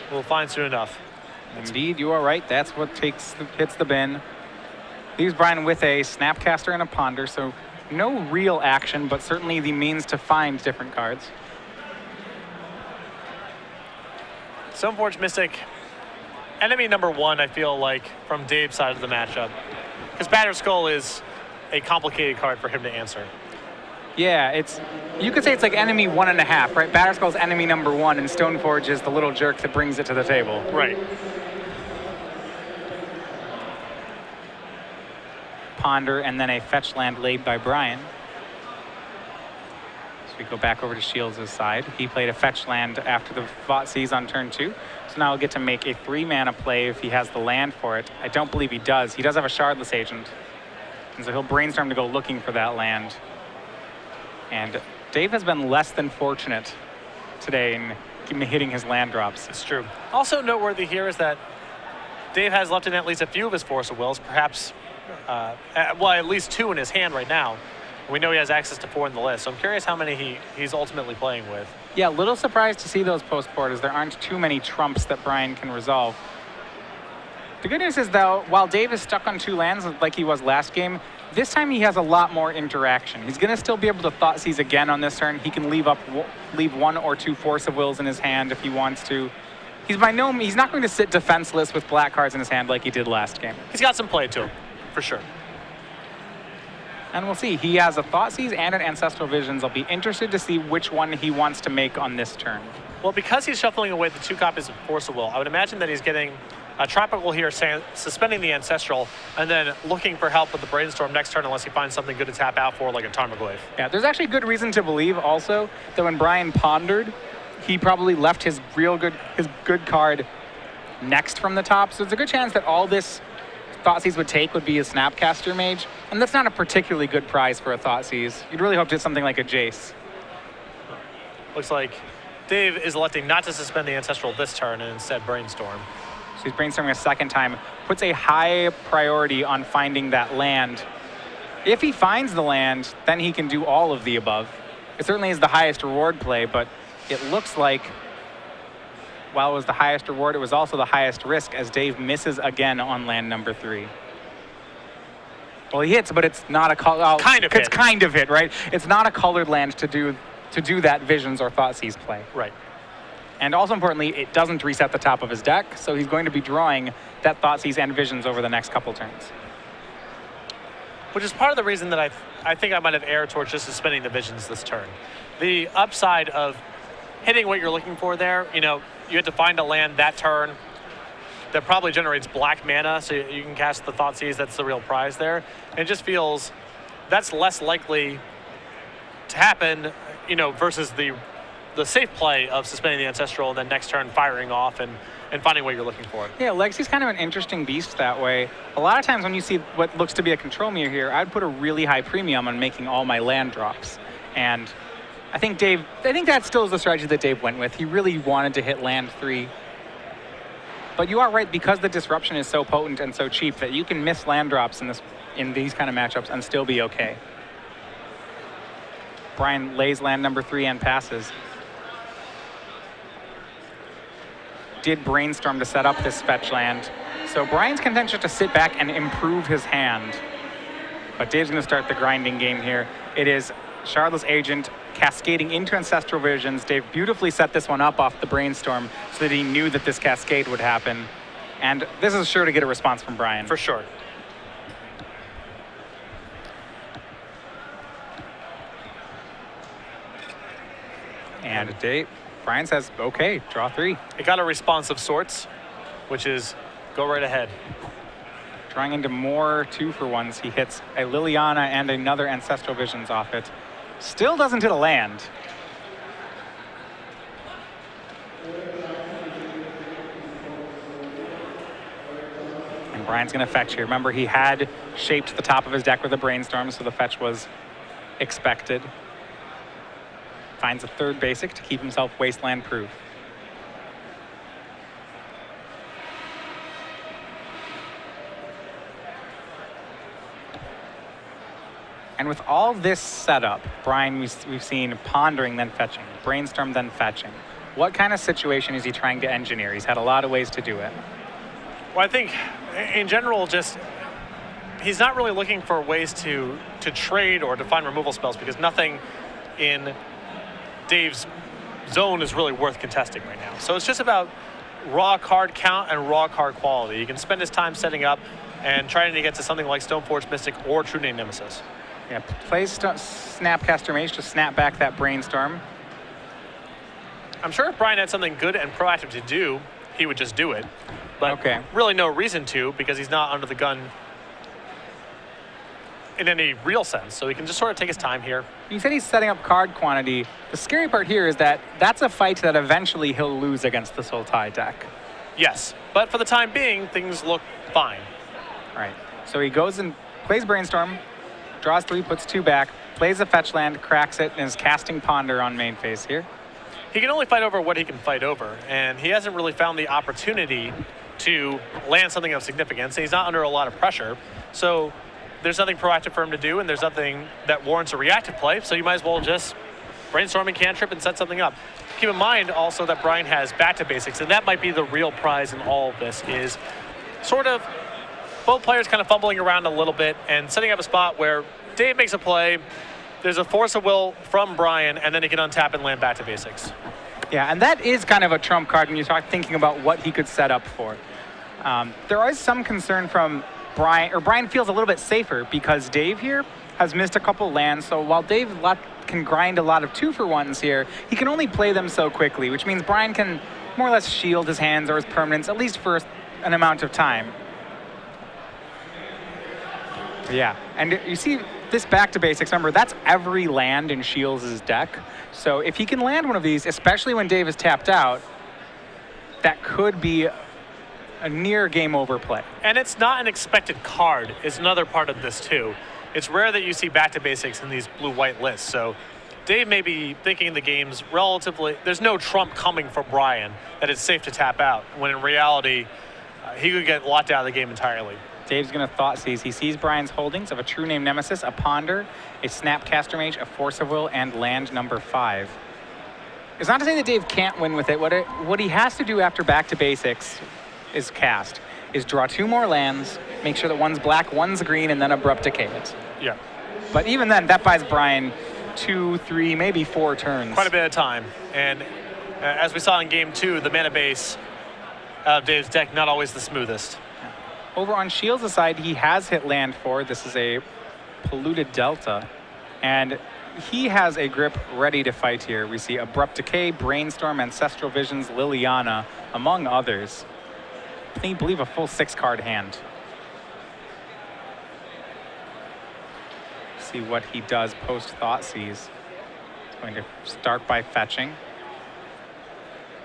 we'll find soon enough. Indeed, you are right. That's what hits the bin. Leaves Brian with a Snapcaster and a Ponder, so no real action, but certainly the means to find different cards. Stoneforge Mystic, enemy number 1, I feel like, from Dave's side of the matchup. Because Battered Skull is a complicated card for him to answer. Yeah, you could say it's like enemy 1.5, right? Battered Skull's enemy number 1, and Stoneforge is the little jerk that brings it to the table. Right. Ponder, and then a fetch land laid by Brian. So we go back over to Shiels' side. He played a fetch land after the Thoughtseize on turn 2. So now he'll get to make a 3-mana play if he has the land for it. I don't believe he does. He does have a Shardless Agent. And so he'll brainstorm to go looking for that land. And Dave has been less than fortunate today in hitting his land drops. It's true. Also noteworthy here is that Dave has left in at least a few of his Force of Wills, perhaps, at least 2 in his hand right now. We know he has access to 4 in the list, so I'm curious how many he's ultimately playing with. Yeah, a little surprised to see those post-board, as there aren't too many trumps that Brian can resolve. The good news is, though, while Dave is stuck on 2 lands like he was last game, this time he has a lot more interaction. He's going to still be able to Thoughtseize again on this turn. He can leave 1 or 2 Force of Wills in his hand if he wants to. He's not going to sit defenseless with black cards in his hand like he did last game. He's got some play to him, for sure. And we'll see. He has a Thoughtseize and an Ancestral Visions. I'll be interested to see which one he wants to make on this turn. Well, because he's shuffling away the 2 copies of Force of Will, I would imagine that he's getting a Tropical here, suspending the Ancestral, and then looking for help with the Brainstorm next turn unless he finds something good to tap out for, like a Tarmogoyf. Yeah, there's actually good reason to believe also that when Brian pondered, he probably left his good card next from the top. So it's a good chance that all this Thoughtseize would take would be a Snapcaster Mage, and that's not a particularly good prize for a Thoughtseize. You'd really hope to get something like a Jace. Looks like Dave is electing not to suspend the Ancestral this turn and instead Brainstorm. So he's brainstorming a second time, puts a high priority on finding that land. If he finds the land, then he can do all of the above. It certainly is the highest reward play, but it looks like while it was the highest reward, it was also the highest risk as Dave misses again on land number 3. Well, he hits, but it's not a color. Oh, kind of hit. It's kind of hit, right? It's not a colored land to do that Visions or Thoughtseize play. Right. And also importantly, it doesn't reset the top of his deck, so he's going to be drawing that Thoughtseize and Visions over the next couple turns. Which is part of the reason that I think I might have erred towards just suspending the Visions this turn. The upside of hitting what you're looking for there, you have to find a land that turn that probably generates black mana, so you can cast the Thoughtseize. That's the real prize there. And it just feels that's less likely to happen, versus the safe play of suspending the Ancestral and then next turn firing off and finding what you're looking for. Yeah, Legacy's kind of an interesting beast that way. A lot of times when you see what looks to be a control mirror here, I'd put a really high premium on making all my land drops. And I think that still is the strategy that Dave went with. He really wanted to hit land 3. But you are right, because the disruption is so potent and so cheap that you can miss land drops in these kind of matchups and still be okay. Brian lays land number 3 and passes. Did Brainstorm to set up this fetch land. So Brian's content to sit back and improve his hand. But Dave's going to start the grinding game here. It is Shardless Agent cascading into Ancestral Visions. Dave beautifully set this one up off the Brainstorm so that he knew that this cascade would happen. And this is sure to get a response from Brian. For sure. And Brian says, okay, draw 3. It got a response of sorts, which is go right ahead. Drawing into more 2-for-1s. He hits a Liliana and another Ancestral Visions off it. Still doesn't hit a land. And Brian's going to fetch here. Remember, he had shaped the top of his deck with a Brainstorm, so the fetch was expected. Finds a 3rd basic to keep himself wasteland proof. And with all this setup, Brian, we've seen pondering then fetching, brainstorm then fetching. What kind of situation is he trying to engineer? He's had a lot of ways to do it. Well, I think in general, just he's not really looking for ways to trade or to find removal spells, because nothing in Dave's zone is really worth contesting right now. So it's just about raw card count and raw card quality. You can spend his time setting up and trying to get to something like Stoneforge Mystic or True Name Nemesis. Yeah, plays Snapcaster Mage to snap back that Brainstorm. I'm sure if Brian had something good and proactive to do, he would just do it. But okay, really no reason to, because he's not under the gun in any real sense. So he can just sort of take his time here. You said he's setting up card quantity. The scary part here is that that's a fight that eventually he'll lose against the Sultai deck. Yes, but for the time being, things look fine. All right, so he goes and plays Brainstorm, draws 3, puts 2 back, plays a fetch land, cracks it, and is casting Ponder on main phase here. He can only fight over what he can fight over, and he hasn't really found the opportunity to land something of significance, and he's not under a lot of pressure. So there's nothing proactive for him to do, and there's nothing that warrants a reactive play, so you might as well just brainstorm and cantrip and set something up. Keep in mind also that Brian has back to basics, and that might be the real prize in all of this, is sort of both players kind of fumbling around a little bit and setting up a spot where Dave makes a play, there's a force of will from Brian, and then he can untap and land back to basics. Yeah, and that is kind of a trump card when you start thinking about what he could set up for. There is some concern from Brian, or Brian feels a little bit safer because Dave here has missed a couple lands, so while Dave can grind a lot of 2-for-1s here, he can only play them so quickly, which means Brian can more or less shield his hands or his permanents, at least for an amount of time. Yeah, and you see this back to basics, remember, that's every land in Shiels' deck. So if he can land one of these, especially when Dave is tapped out, that could be a near game over play. And it's not an expected card is another part of this too. It's rare that you see back to basics in these blue-white lists. So Dave may be thinking the game's relatively, there's no trump coming from Brian that it's safe to tap out, when in reality, he could get locked out of the game entirely. Dave's going to thought seize. He sees Brian's holdings of a True Name Nemesis, a Ponder, a Snapcaster Mage, a Force of Will, and land number 5. It's not to say that Dave can't win with it. What he has to do after back to basics is cast, is draw 2 more lands, make sure that one's black, one's green, and then Abrupt Decay it. Yeah. But even then, that buys Brian 2, 3, maybe 4 turns. Quite a bit of time. And as we saw in game 2, the mana base of Dave's deck not always the smoothest. Over on Shiels' side, he has hit land 4. This is a Polluted Delta. And he has a grip ready to fight here. We see Abrupt Decay, Brainstorm, Ancestral Visions, Liliana, among others. I believe a full 6-card hand. See what he does post Thoughtseize. He's going to start by fetching.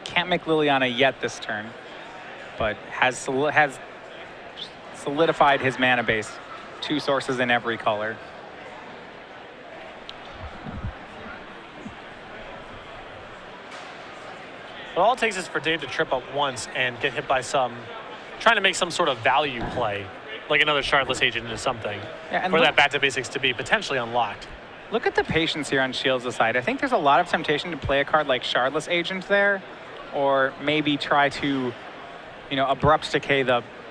Can't make Liliana yet this turn, but has solidified his mana base. 2 sources in every color. But all it takes is for Dave to trip up once and get hit by trying to make some sort of value play, like another Shardless Agent into something, for that back to basics to be potentially unlocked. Look at the patience here on Shields' side. I think there's a lot of temptation to play a card like Shardless Agent there, or maybe try to, Abrupt Decay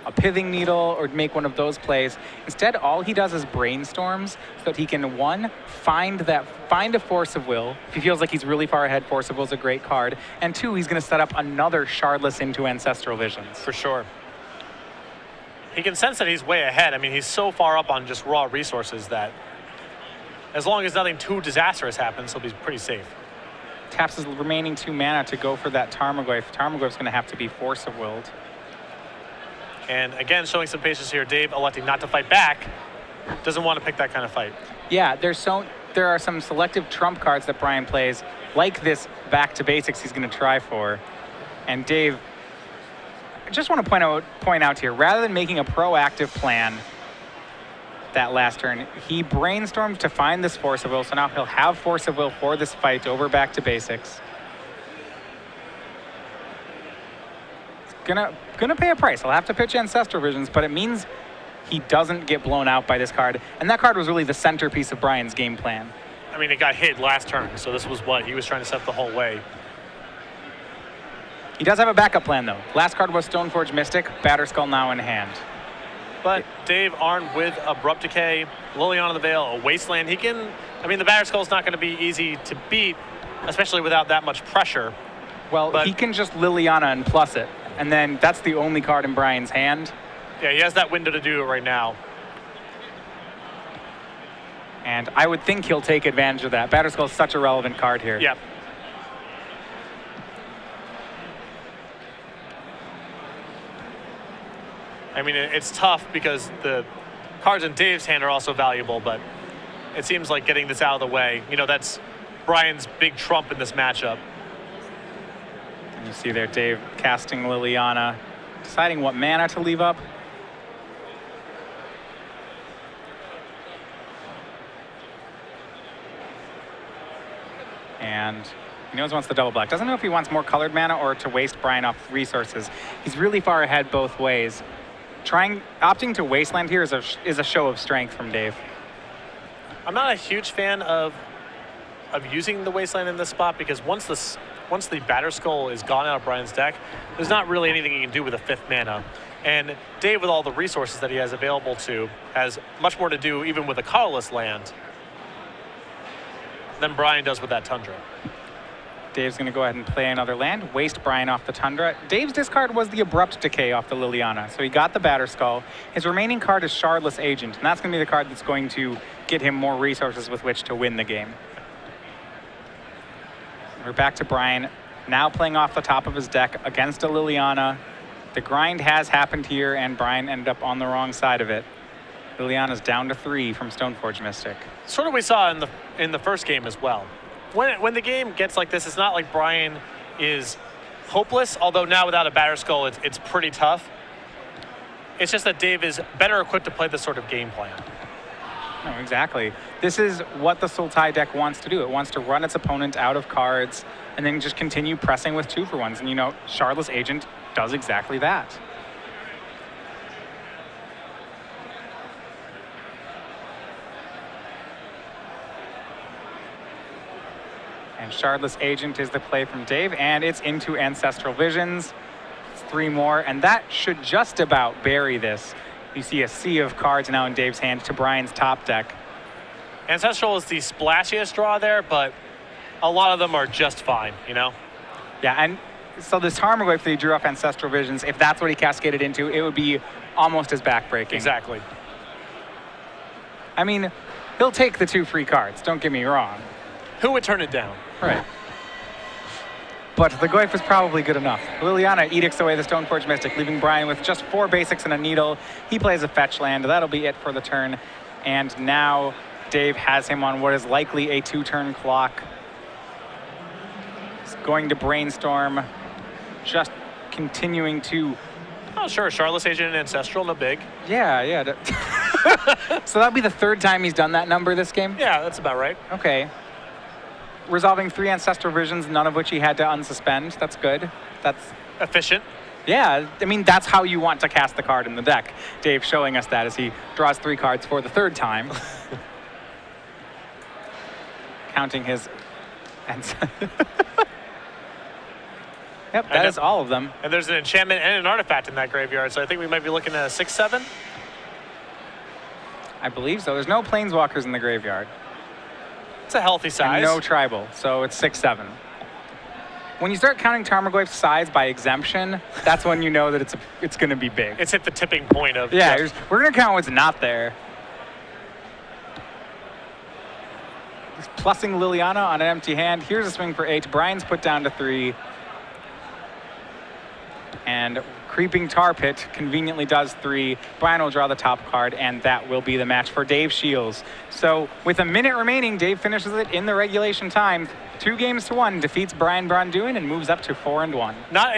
a Pithing Needle, or make one of those plays. Instead, all he does is brainstorms so that he can, 1, find a Force of Will. If he feels like he's really far ahead, Force of Will is a great card. And 2, he's going to set up another Shardless into Ancestral Visions. For sure. He can sense that he's way ahead. I mean, he's so far up on just raw resources that as long as nothing too disastrous happens, he'll be pretty safe. Taps his remaining 2 mana to go for that Tarmogoyf. Tarmogoyf's going to have to be Force of Willed. And again, showing some patience here. Dave electing not to fight back. Doesn't want to pick that kind of fight. Yeah, there are some selective trump cards that Brian plays, like this back to basics he's going to try for. And Dave, I just want to point out here, rather than making a proactive plan that last turn, he brainstormed to find this Force of Will, so now he'll have Force of Will for this fight over back to basics. Gonna pay a price. I'll have to pitch Ancestral Visions, but it means he doesn't get blown out by this card. And that card was really the centerpiece of Brian's game plan. I mean, it got hit last turn, so this was what he was trying to set the whole way. He does have a backup plan, though. Last card was Stoneforge Mystic, Batterskull now in hand. But Dave armed with Abrupt Decay, Liliana the Veil, a Wasteland. The Batterskull's not going to be easy to beat, especially without that much pressure. Well, he can just Liliana and plus it. And then that's the only card in Brian's hand. Yeah, he has that window to do it right now. And I would think he'll take advantage of that. Batterskull is such a relevant card here. Yep. I mean, it's tough because the cards in Dave's hand are also valuable, but it seems like getting this out of the way, that's Brian's big trump in this matchup. And you see there Dave casting Liliana, deciding what mana to leave up. And he knows he wants the double black. Doesn't know if he wants more colored mana or to waste Brian off resources. He's really far ahead both ways. Opting to Wasteland here is a show of strength from Dave. I'm not a huge fan of using the Wasteland in this spot because once the Batterskull is gone out of Brian's deck, there's not really anything he can do with a 5th mana. And Dave, with all the resources that he has available has much more to do even with a colorless land than Brian does with that Tundra. Dave's going to go ahead and play another land, waste Brian off the Tundra. Dave's discard was the Abrupt Decay off the Liliana, so he got the Batterskull. His remaining card is Shardless Agent, and that's going to be the card that's going to get him more resources with which to win the game. We're back to Brian, now playing off the top of his deck against a Liliana. The grind has happened here, and Brian ended up on the wrong side of it. Liliana's down to 3 from Stoneforge Mystic. Sort of we saw in the first game as well. When the game gets like this, it's not like Brian is hopeless, although now without a Batterskull, it's pretty tough. It's just that Dave is better equipped to play this sort of game plan. No, exactly. This is what the Sultai deck wants to do. It wants to run its opponent out of cards and then just continue pressing with 2-for-1s. And, you know, Shardless Agent does exactly that. And Shardless Agent is the play from Dave, and it's into Ancestral Visions. It's 3 more, and that should just about bury this. You see a sea of cards now in Dave's hand to Brian's top deck. Ancestral is the splashiest draw there, but a lot of them are just fine, you know? Yeah, and so this Tarmogoyf that he drew off Ancestral Visions, if that's what he cascaded into, it would be almost as backbreaking. Exactly. I mean, he'll take the 2 free cards, don't get me wrong. Who would turn it down? Right. But the Goyf is probably good enough. Liliana edicts away the Stoneforge Mystic, leaving Brian with just 4 basics and a needle. He plays a fetch land. That'll be it for the turn. And now Dave has him on what is likely a 2-turn clock. He's going to brainstorm, just continuing to... Oh, sure. Shardless Agent and Ancestral, no big. Yeah. So that'll be the 3rd time he's done that number this game? Yeah, that's about right. Okay. Resolving 3 Ancestral Visions, none of which he had to unsuspend. That's good. That's efficient. Yeah, I mean, that's how you want to cast the card in the deck. Dave showing us that as he draws 3 cards for the 3rd time. Counting his... Yep, that is all of them. And there's an enchantment and an artifact in that graveyard, so I think we might be looking at a 6-7. I believe so. There's no Planeswalkers in the graveyard. It's a healthy size. And no tribal, so it's 6-7. When you start counting Tarmogoyf's size by exemption, that's when you know that it's going to be big. It's hit the tipping point of... Yeah, we're going to count what's not there. He's plussing Liliana on an empty hand. Here's a swing for 8. Brian's put down to 3. And Creeping Tar Pit conveniently does 3. Brian will draw the top card, and that will be the match for Dave Shiels. So with a minute remaining, Dave finishes it in the regulation time. 2-1, defeats Braun-Duin, and moves up to 4-1. Not